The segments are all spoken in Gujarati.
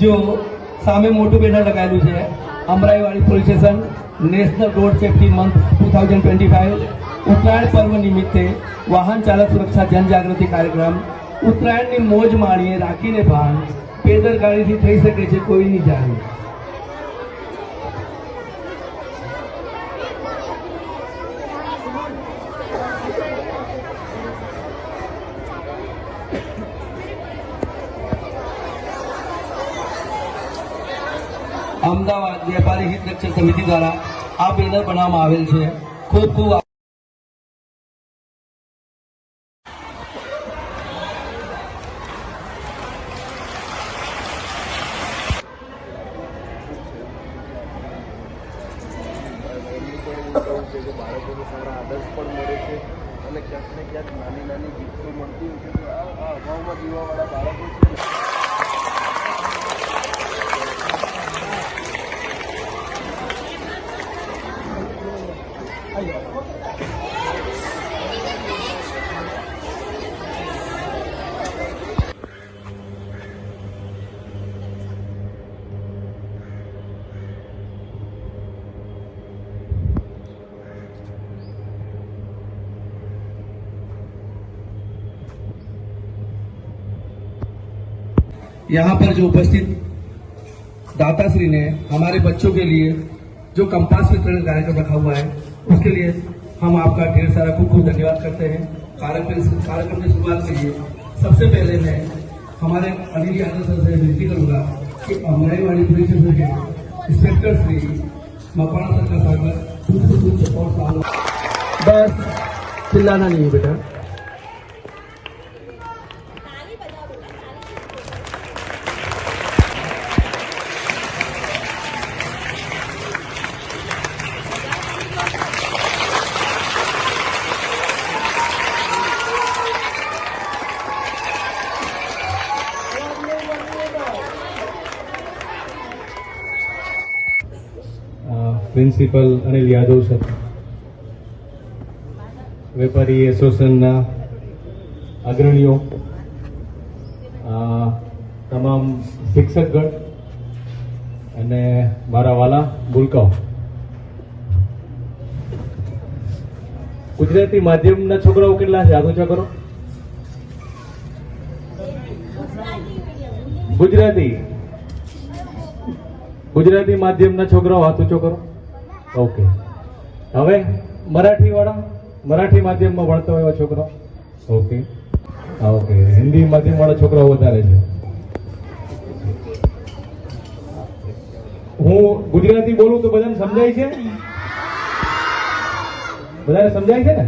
जो सामे मोटू बेनर लगायेलू है Amraiwadi police station national road safety month 2025 उत्तरायण पर्व निमित्ते वाहन चालक सुरक्षा जनजागृति कार्यक्रम उत्तरायण की मौज माणीए राखीने भान बेदरकारीथी थई शके छे कोईनी जाणे। अमदावाद व्यापारी हित रक्षक समिति द्वारा आ बेनर बनाववामां आवेल छे। खूब खूब બાળકોને સારા આદર્શ પણ મળે છે અને ક્યાંક ને ક્યાંક નાની નાની ગીતો મળતી હોય છે તો આ અભાવમાં જીવવાવાળા બાળકો છે यहाँ पर जो उपस्थित दाताश्री ने हमारे बच्चों के लिए जो कंपास वितरण कार्यक्रम रखा हुआ है उसके लिए हम आपका ढेर सारा खूब खूब धन्यवाद करते हैं। कार्यक्रम की शुरुआत के लिए सबसे पहले मैं हमारे अनिल यादव सर से विनती करूंगा कि अमराईवाड़ी पुलिस स्टेशन के इंस्पेक्टर श्री मकवाना सर का स्वागत और सालों बस चिल्लाना नहीं है बेटा। પ્રિન્સિપલ અનિલ યાદવ સર, વેપારી એસોસિએશનના અગ્રણીઓ, તમામ શિક્ષકગણ અને મારા વાલા ભૂલકાઓ, ગુજરાતી માધ્યમના છોકરાઓ કેટલા છે? આગળ કરો. ગુજરાતી માધ્યમના છોકરાઓ હાથ ઊંચો કરો. ઓકે. હવે મરાઠી વાળા, મરાઠી માધ્યમમાં ભણતા હોય એવા છોકરાઓ. ઓકે. ઓકે. હિન્દી માધ્યમ વાળા છોકરાઓ વધારે છે. હું ગુજરાતી બોલું તો બધાને સમજાય છે? બધાને સમજાય છે ને?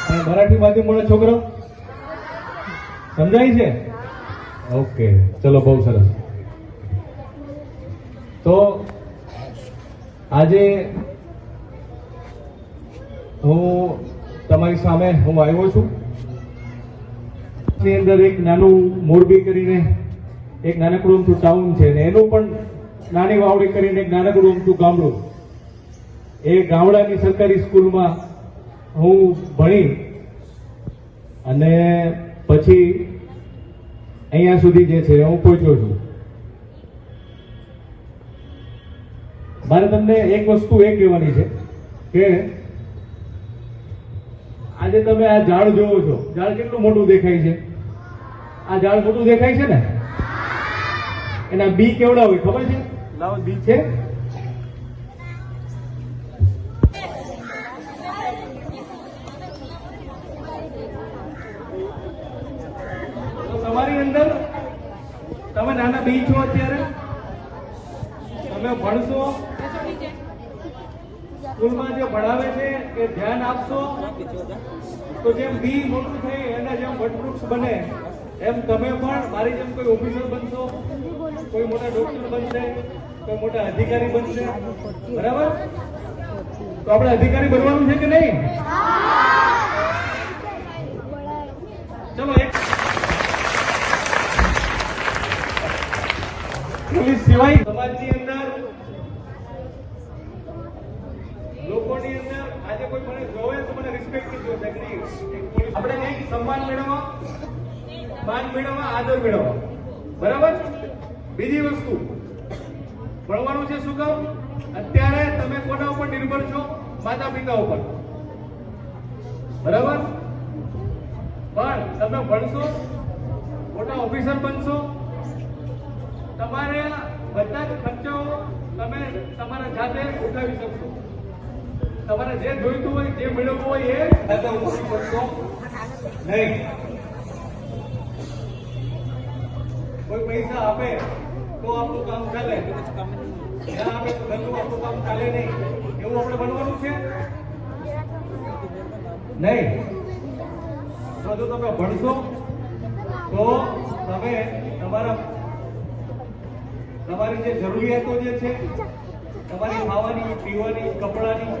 અને મરાઠી માધ્યમ વાળા છોકરાઓ સમજાય છે? ઓકે, ચલો, બહુ સરસ. તો આજે હું તમારી સામે આવ્યો છું. ની અંદર એક નાનું મોરબી કરીને એક નાનકડું અમથું ટાઉન છે ને એનું પણ નાની વાવડી કરીને એક નાનકડું અમથું ગામડું. એ ગામડાની સરકારી સ્કૂલમાં હું ભણી અને પછી અહીંયા સુધી જે છે હું પહોંચ્યો છું. મારે તમને એક વસ્તુ એ કહેવાની છે કે આજે તમે આ ઝાડ જોવો છો, ઝાડ કેટલું મોટું દેખાય છે? આ ઝાડ મોટું દેખાય છે ને? એના બી કેવડા હોય ખબર છે? લાવો બી છે. તમારી અંદર તમે નાના બી છો, અત્યારે તમે ભણશો, સ્કૂલમાં જે ભણાવે છે એ ધ્યાન આપશો તો જેમ બી મોટું થઈ એના જેમ વટવૃક્ષ બને એમ તમે પણ મારી જેમ કોઈ ઓફિસર બનશો, કોઈ મોટા ડોક્ટર બનશે, કોઈ મોટા અધિકારી બનશે. બરાબર? તો આપણે અધિકારી બનવાનું છે કે નહીં? ચલો, એક પોલીસ સિવાય સમાજની અંદર, લોકોની અંદર આજે કોઈ મને જોવે તો મને રિસ્પેક્ટ કરજો. આપણે કંઈક સન્માન મેળવવા, માન મેળવવા, આદર મેળવવા. બરાબર? બીજી વસ્તુ ભણવાનું છે. શું કામ? અત્યારે તમે કોના ઉપર નિર્ભર છો? માતા પિતા ઉપર, બરાબર? પણ તમે ભણશો, મોટા ઓફિસર બનશો, તમારે બધા જ ખર્ચાઓ તમે તમારા જાતે ઉઠાવી શકશો. તમારે જે જોઈતું હોય, જે મેળવવું હોય એ દાદા ઉઠાવી શકશો નહીં. કોઈ પૈસા આપે તો આપણું કામ ચાલે, ના આપે તો ઘરનું આપણું કામ ચાલે નહીં. એવું આપણે બનવાનું છે નહીં. જો તમે ભણશો તો તમે તમારી જે જરૂરિયાતો જે છે, તમારી ખાવાની, પીવાની, કપડાની,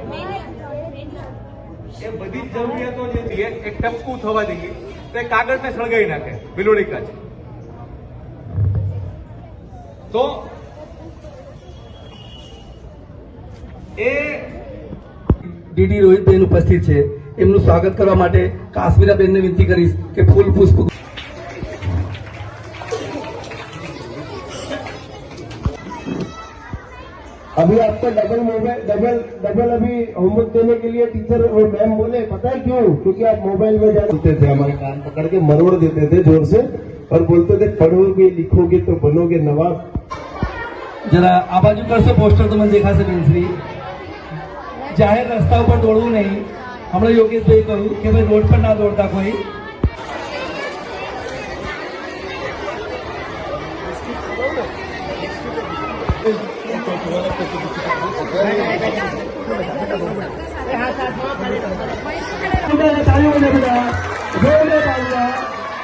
એ બધી જ જરૂરિયાતો જે છે એક ટપકું થવા દઈએ તો કાગળને સળગાવી નાખે બિલોડી કાચ. તો એ ડીડી રોહિતબેન ઉપસ્થિત છે. એમનું સ્વાગત કરવા માટે કાશ્મીરાબેનને વિનંતી કરીશ કે ફૂલ પુષ્પ. अभी आपको डबल अभी होमवर्क देने के लिए टीचर और मैम बोले, पता है क्यों? क्योंकि आप मोबाइल में जानते थे, हमारे कान पकड़ के मरोड़ देते थे जोर से और बोलते थे पढ़ोगे लिखोगे तो बनोगे नवाब. જરા આ બાજુ કરશો પોસ્ટર તો મને દેખાશે બેનશ્રી. જાહેર રસ્તા ઉપર દોડવું નહીં. હમણાં યોગેશભાઈ કહ્યું કે ભાઈ રોડ પર ના દોડતા કોઈ.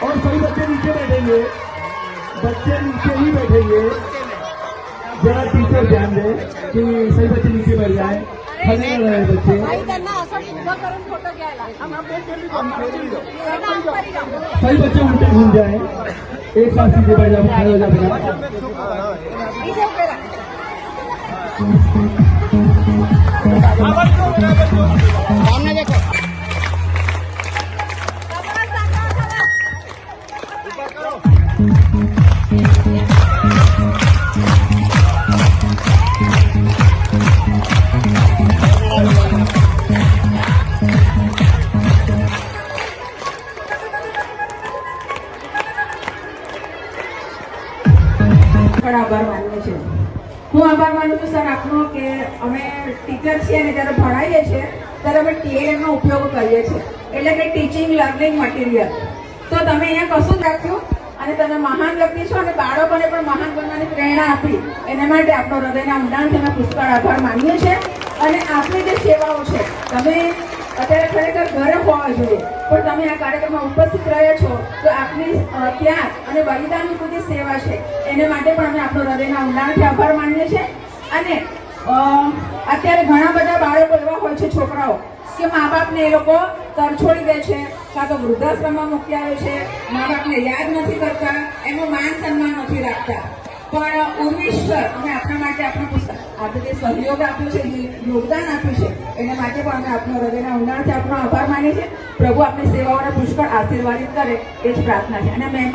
और सभी बच्चे नीचे बैठेंगे, बच्चे नीचे ही बैठेंगे. जरा टीचर ध्यान दे कि सही बच्चे नीचे बैठ जाए. खड़े न रहे बच्चे. सही बच्चे उल्टे घूम जाए. एक साथ सीधे बैठ जाओ, खड़े हो जाओ. सामने देखो. આભાર માનું છું. હું આભાર માનું છું સર આપનો કે અમે ટીચર છીએ અને જ્યારે ભણાવીએ છીએ ત્યારે અમે TLM નો ઉપયોગ કરીએ છીએ, એટલે કે ટીચિંગ લર્નિંગ મટીરિયલ. તો તમે અહીંયા કશું જ રાખ્યું અને તમે મહાન વ્યક્તિ છો અને બાળકોને પણ મહાન બનવાની પ્રેરણા આપી, એના માટે આપણો હૃદયના ઊંડાણથી અમે પુષ્કળ આભાર માનીએ છીએ. અને આપની જે સેવાઓ છે, તમે અત્યારે ખરેખર ઘરે હોવા જોઈએ પણ તમે આ કાર્યક્રમમાં ઉપસ્થિત રહ્યા છો તો આપની ત્યાગ અને બલિદાનની બધી સેવા છે, એને માટે પણ અમે આપણો હૃદયના ઊંડાણથી આભાર માનીએ છીએ. અને અત્યારે ઘણા બધા બાળકો એવા હોય છે, છોકરાઓ કે મા બાપને એ લોકો તરછોડી દે છે, કાં તો વૃદ્ધાશ્રમમાં મૂકી આવે છે, મા બાપને યાદ નથી કરતા, એનું માન સન્માન નથી રાખતા. પણ ઉર્વિશ્વર અમે આપણા માટે આપણું પુસ્તક આપણે જે સહયોગ આપ્યો છે, યોગદાન આપ્યું છે, એના માટે પણ અમે આપણો હૃદયના ઊંડાણથી આપણો આભાર માનીએ છીએ. પ્રભુ આપણી સેવાઓને પુષ્કળ આશીર્વાદિત કરે એ જ પ્રાર્થના છે. અને મેં